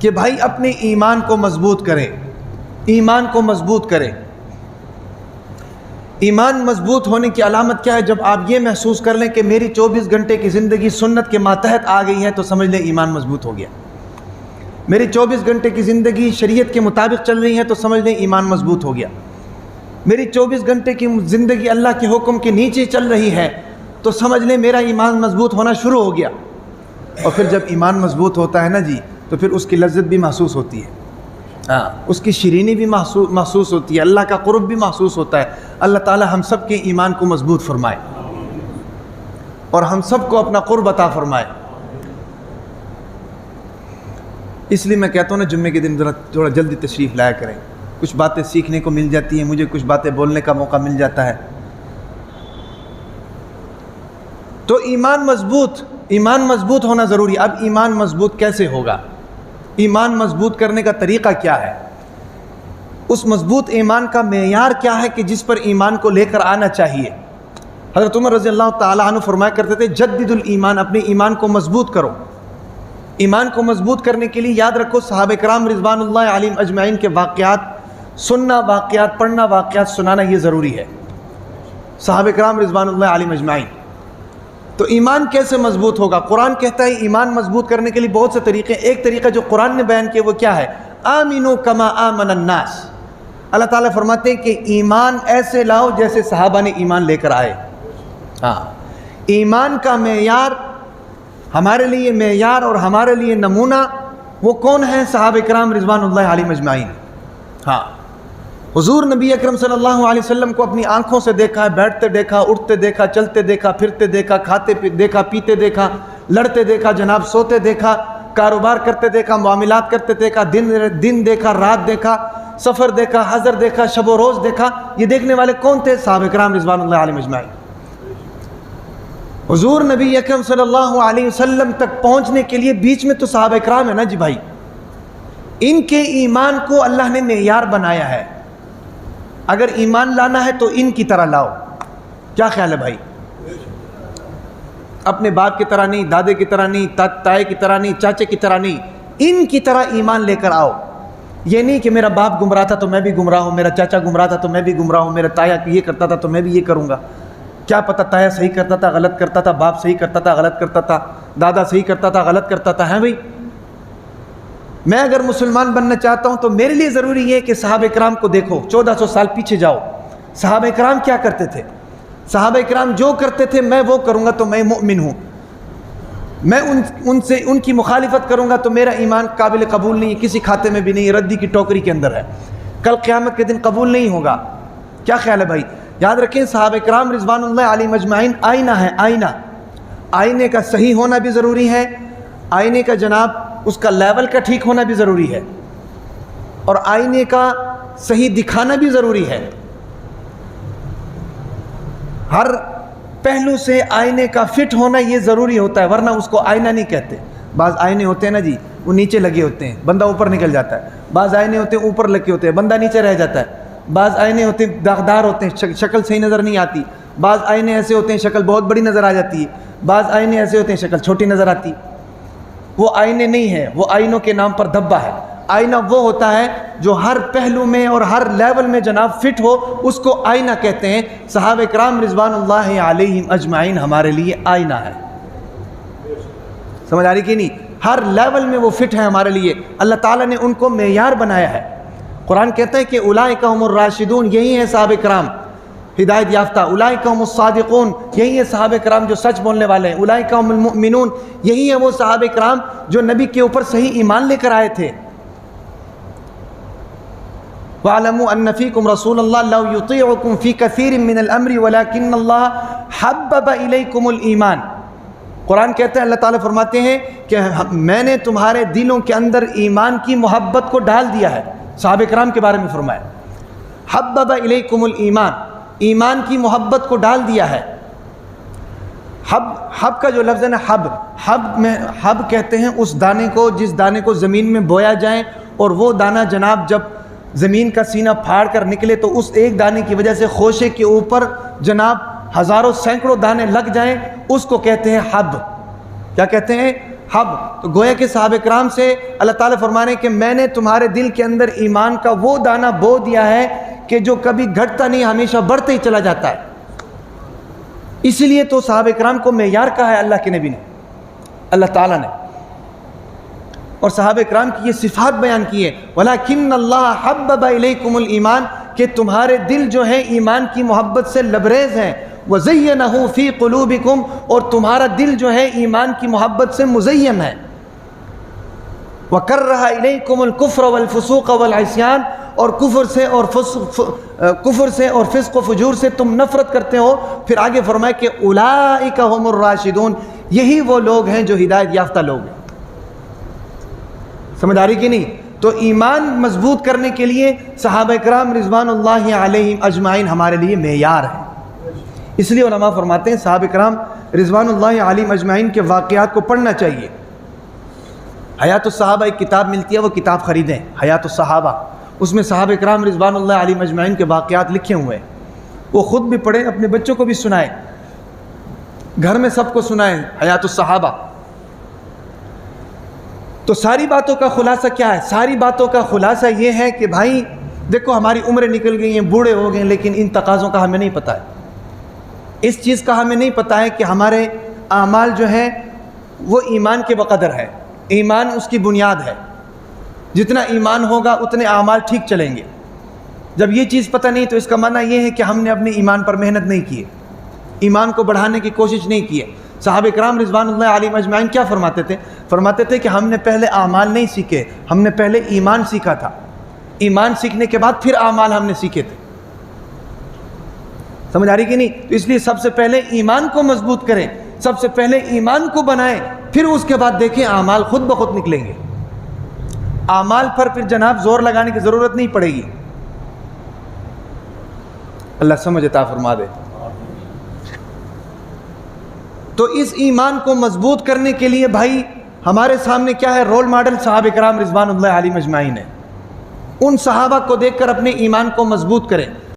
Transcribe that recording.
کہ بھائی اپنے ایمان کو مضبوط کریں، ایمان کو مضبوط کریں۔ ایمان مضبوط ہونے کی علامت کیا ہے؟ جب آپ یہ محسوس کر لیں کہ میری 24 گھنٹے کی زندگی سنت کے ماتحت آ گئی ہے تو سمجھ لیں ایمان مضبوط ہو گیا۔ میری 24 گھنٹے کی زندگی شریعت کے مطابق چل رہی ہے تو سمجھ لیں ایمان مضبوط ہو گیا۔ میری 24 گھنٹے کی زندگی اللہ کے حکم کے نیچے چل رہی ہے تو سمجھ لیں میرا ایمان مضبوط ہونا شروع ہو گیا۔ اور پھر جب ایمان مضبوط ہوتا ہے نا جی تو پھر اس کی لذت بھی محسوس ہوتی ہے، اس کی شیرینی بھی محسوس ہوتی ہے، اللہ کا قرب بھی محسوس ہوتا ہے۔ اللہ تعالی ہم سب کے ایمان کو مضبوط فرمائے اور ہم سب کو اپنا قرب عطا فرمائے۔ اس لیے میں کہتا ہوں نا جمعے کے دن ذرا تھوڑا جلدی تشریف لایا کریں، کچھ باتیں سیکھنے کو مل جاتی ہیں، مجھے کچھ باتیں بولنے کا موقع مل جاتا ہے۔ تو ایمان مضبوط ہونا ضروری۔ اب ایمان مضبوط کیسے ہوگا؟ ایمان مضبوط کرنے کا طریقہ کیا ہے؟ اس مضبوط ایمان کا معیار کیا ہے کہ جس پر ایمان کو لے کر آنا چاہیے؟ حضرت عمر رضی اللہ تعالیٰ عنہ فرمایا کرتے تھے جدد الایمان، اپنے ایمان کو مضبوط کرو۔ ایمان کو مضبوط کرنے کے لیے یاد رکھو صحابہ کرام رضوان اللہ علیہم اجمعین کے واقعات سننا، واقعات پڑھنا، واقعات سنانا یہ ضروری ہے۔ صحابہ کرام رضوان اللہ علیہم اجمعین۔ تو ایمان کیسے مضبوط ہوگا؟ قرآن کہتا ہے ایمان مضبوط کرنے کے لیے بہت سے طریقے۔ ایک طریقہ جو قرآن نے بیان کیا وہ کیا ہے؟ آمنو کما آمن الناس۔ اللہ تعالیٰ فرماتے ہیں کہ ایمان ایسے لاؤ جیسے صحابہ نے ایمان لے کر آئے۔ ایمان کا معیار، ہمارے لیے معیار اور ہمارے لیے نمونہ وہ کون ہیں؟ صحابہ کرام رضوان اللہ علیہم اجمعین۔ حضور نبی اکرم صلی اللہ علیہ وسلم کو اپنی آنکھوں سے دیکھا ہے، بیٹھتے دیکھا، اٹھتے دیکھا، چلتے دیکھا، پھرتے دیکھا، کھاتے دیکھا، پیتے دیکھا، لڑتے دیکھا، جناب سوتے دیکھا، کاروبار کرتے دیکھا، معاملات کرتے دیکھا، دن دیکھا، رات دیکھا، سفر دیکھا، حضر دیکھا، شب و روز دیکھا۔ یہ دیکھنے والے کون تھے؟ صحابہ کرام رضوان اللہ علیہم اجمعین۔ حضور نبی اکرم صلی اللہ علیہ وسلم تک پہنچنے کے لیے بیچ میں تو صحابہ کرام ہے نا جی بھائی، ان کے ایمان کو اللہ نے معیار بنایا ہے۔ اگر ایمان لانا ہے تو ان کی طرح لاؤ۔ کیا خیال ہے بھائی؟ اپنے باپ کی طرح نہیں، دادے کی طرح نہیں، تائے کی طرح نہیں، چاچے کی طرح نہیں، ان کی طرح ایمان لے کر آؤ۔ یہ نہیں کہ میرا باپ گمراہ تھا تو میں بھی گمراہ ہوں، میرا چاچا گمراہ تھا تو میں بھی گمراہ ہوں، میرا تایا یہ کرتا تھا تو میں بھی یہ کروں گا۔ کیا پتہ تایا صحیح کرتا تھا غلط کرتا تھا، باپ صحیح کرتا تھا غلط کرتا تھا، دادا صحیح کرتا تھا غلط کرتا تھا، ہے بھائی؟ میں اگر مسلمان بننا چاہتا ہوں تو میرے لیے ضروری ہے کہ صحابہ کرام کو دیکھو، 1400 سال پیچھے جاؤ، صحابہ کرام کیا کرتے تھے؟ صحابہ کرام جو کرتے تھے میں وہ کروں گا تو میں مومن ہوں، میں ان کی مخالفت کروں گا تو میرا ایمان قابل قبول نہیں ہے، کسی کھاتے میں بھی نہیں، ردی کی ٹوکری کے اندر ہے، کل قیامت کے دن قبول نہیں ہوگا۔ کیا خیال ہے بھائی؟ یاد رکھیں صحابہ کرام رضوان اللہ علیہ مجمعین آئینہ ہے، آئینہ۔ آئینے کا صحیح ہونا بھی ضروری ہے، آئینے کا جناب اس کا لیول کا ٹھیک ہونا بھی ضروری ہے، اور آئینے کا صحیح دکھانا بھی ضروری ہے۔ ہر پہلو سے آئینے کا فٹ ہونا یہ ضروری ہوتا ہے، ورنہ اس کو آئینہ نہیں کہتے۔ بعض آئینے ہوتے ہیں نا جی وہ نیچے لگے ہوتے ہیں، بندہ اوپر نکل جاتا ہے، بعض آئینے ہوتے ہیں اوپر لگے ہوتے ہیں، بندہ نیچے رہ جاتا ہے، بعض آئینے ہوتے ہیں داغدار ہوتے ہیں، شکل صحیح نظر نہیں آتی، بعض آئینے ایسے ہوتے ہیں شکل بہت بڑی نظر آ جاتی ہے، بعض آئینے ایسے ہوتے ہیں شکل چھوٹی نظر آتی۔ وہ آئینے نہیں ہے، وہ آئینوں کے نام پر دھبا ہے۔ آئینہ وہ ہوتا ہے جو ہر پہلو میں اور ہر لیول میں جناب فٹ ہو، اس کو آئینہ کہتے ہیں۔ صحابہ کرام رضوان اللہ علیہم اجمعین ہمارے لیے آئینہ ہے۔ سمجھ آ رہی کہ نہیں؟ ہر لیول میں وہ فٹ ہے ہمارے لیے، اللہ تعالیٰ نے ان کو معیار بنایا ہے۔ قرآن کہتا ہے کہ اولئک هم الراشدون، یہی ہیں صحابہ کرام ہدایت یافتہ، اولئک هم الصادقون، یہی ہیں صحابہ کرام جو سچ بولنے والے ہیں، اولئک هم المؤمنون، یہی ہیں وہ صحابہ کرام جو نبی کے اوپر صحیح ایمان لے کر آئے تھے۔ وَاعْلَمُوا أَنَّ فِيكُمْ رَسُولَ اللَّهِ لَوْ يُطِيعُكُمْ فِي كَثِيرٍ مِّنَ الْأَمْرِ وَلَكِنَّ اللَّهَ حَبَّبَ إِلَيْكُمُ الْإِيمَانَ۔ قرآن کہتا ہے، اللہ تعالیٰ فرماتے ہیں کہ میں نے تمہارے دلوں کے اندر ایمان کی محبت کو ڈال دیا ہے۔ صحابہ کرام کے بارے میں فرمایا حبب الیکم الایمان، ایمان کی محبت کو ڈال دیا ہے۔ حب کا جو لفظ ہے نا، حب کہتے ہیں اس دانے کو جس دانے کو زمین میں بویا جائے اور وہ دانہ جناب جب زمین کا سینہ پھاڑ کر نکلے تو اس ایک دانے کی وجہ سے خوشے کے اوپر جناب ہزاروں سینکڑوں دانے لگ جائیں، اس کو کہتے ہیں حب۔ کیا کہتے ہیں؟ حب، تو گویا کہ صحابہ کرام سے اللہ تعالیٰ فرمانے کہ میں نے تمہارے دل کے اندر ایمان کا وہ دانہ بو دیا ہے کہ جو کبھی گھٹتا نہیں، ہمیشہ بڑھتے ہی چلا جاتا ہے۔ اسی لیے تو صحابہ کرام کو معیار کہا ہے اللہ کے نبی نے، اللہ تعالیٰ نے، اور صحابہ کرام کی یہ صفات بیان کی ہے، وَلَكِنَّ اللَّهَ حَبَّبَ إِلَيْكُمُ الْإِيمَانَ، کہ تمہارے دل جو ہیں ایمان کی محبت سے لبریز ہیں، وَزَيَّنَهُ فِي قُلُوبِكُمْ، اور تمہارا دل جو ہے ایمان کی محبت سے مزین ہے، وَكَرَّهَ إِلَيْكُمُ الْكُفْرَ وَالْفُسُوقَ وَالْعِصْيَانَ، اور کفر سے اور فسق و فجور سے تم نفرت کرتے ہو۔ پھر آگے فرمائے کہ اولئک هم الراشدون، یہی وہ لوگ ہیں جو ہدایت یافتہ لوگ ہیں۔ سمجھ آ رہی کہ نہیں؟ تو ایمان مضبوط کرنے کے لیے صحابہ کرام رضوان اللہ علیہم اجمعین ہمارے لیے معیار ہیں۔ اس لیے علماء فرماتے ہیں صحابہ کرام رضوان اللہ علیہم اجمعین کے واقعات کو پڑھنا چاہیے۔ حیات الصحابہ ایک کتاب ملتی ہے، وہ کتاب خریدیں، حیات الصحابہ، اس میں صحابہ کرام رضوان اللہ علیہم اجمعین کے واقعات لکھے ہوئے ہیں، وہ خود بھی پڑھیں، اپنے بچوں کو بھی سنائیں، گھر میں سب کو سنائیں حیات الصحابہ۔ تو ساری باتوں کا خلاصہ کیا ہے؟ ساری باتوں کا خلاصہ یہ ہے کہ بھائی دیکھو ہماری عمریں نکل گئی ہیں، بوڑھے ہو گئے ہیں، لیکن ان تقاضوں کا ہمیں نہیں پتہ ہے، اس چیز کا ہمیں نہیں پتہ ہے کہ ہمارے اعمال جو ہیں وہ ایمان کے بقدر ہے، ایمان اس کی بنیاد ہے، جتنا ایمان ہوگا اتنے اعمال ٹھیک چلیں گے۔ جب یہ چیز پتہ نہیں تو اس کا معنی یہ ہے کہ ہم نے اپنے ایمان پر محنت نہیں کی ہے، ایمان کو بڑھانے کی کوشش نہیں کی ہے۔ صحابہ کرام رضوان اللہ علیہم اجمعین کیا فرماتے تھے؟ فرماتے تھے کہ ہم نے پہلے اعمال نہیں سیکھے، ہم نے پہلے ایمان سیکھا تھا، ایمان سیکھنے کے بعد پھر اعمال ہم نے سیکھے تھے۔ سمجھ آ رہی کہ نہیں؟ تو اس لیے سب سے پہلے ایمان کو مضبوط کریں، سب سے پہلے ایمان کو بنائیں، پھر اس کے بعد دیکھیں اعمال خود بخود نکلیں گے۔ اعمال پر پھر جناب زور لگانے کی ضرورت نہیں پڑے گی۔ اللہ سمجھ عطا فرما دے۔ تو اس ایمان کو مضبوط کرنے کے لیے بھائی ہمارے سامنے کیا ہے؟ رول ماڈل صحابہ کرام رضوان اللہ علیہم اجمعین ہے۔ ان صحابہ کو دیکھ کر اپنے ایمان کو مضبوط کریں۔